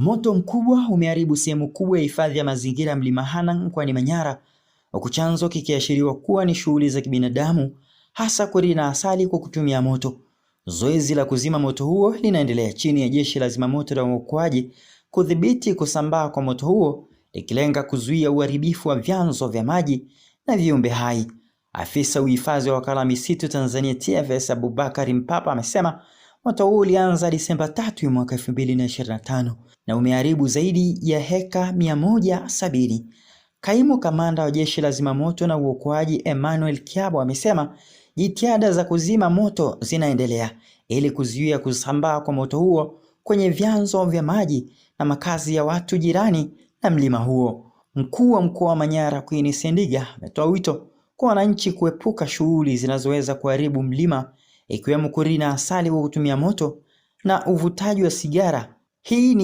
Moto mkubwa umeharibu sehemu kubwa ya hifadhi ya mazingira Mlima Hanang mkoani Manyara, huku chanzo kikiashiriwa kuwa ni shughuli za kibinadamu, hasa kurina asali kwa kutumia moto. Zoezi la kuzima moto huo linaendelea chini ya Jeshi la Zimamoto na Uokoaji kudhibiti kusambaa kwa moto huo, likilenga kuzuia uharibifu wa vyanzo vya maji na viumbe hai. Afisa uhifadhi wa Wakala Misitu Tanzania TFS Abubakar Mpapa amesema moto huo ulianza Disemba 3 mwaka 2025 na umeharibu zaidi ya heka 170. Kaimu kamanda wa Jeshi la Zimamoto na Uokoaji Emmanuel Kiabo amesema jitihada za kuzima moto zinaendelea ili kuzuia kusambaa kwa moto huo kwenye vyanzo vya maji na makazi ya watu jirani na mlima huo. Mkuu wa Mkoa wa Manyara Queen Sendiga ametoa wito kwa wananchi kuepuka shughuli zinazoweza kuharibu mlima, ikiwemo kurina asali kwa kutumia moto na uvutaji wa sigara. Hii ni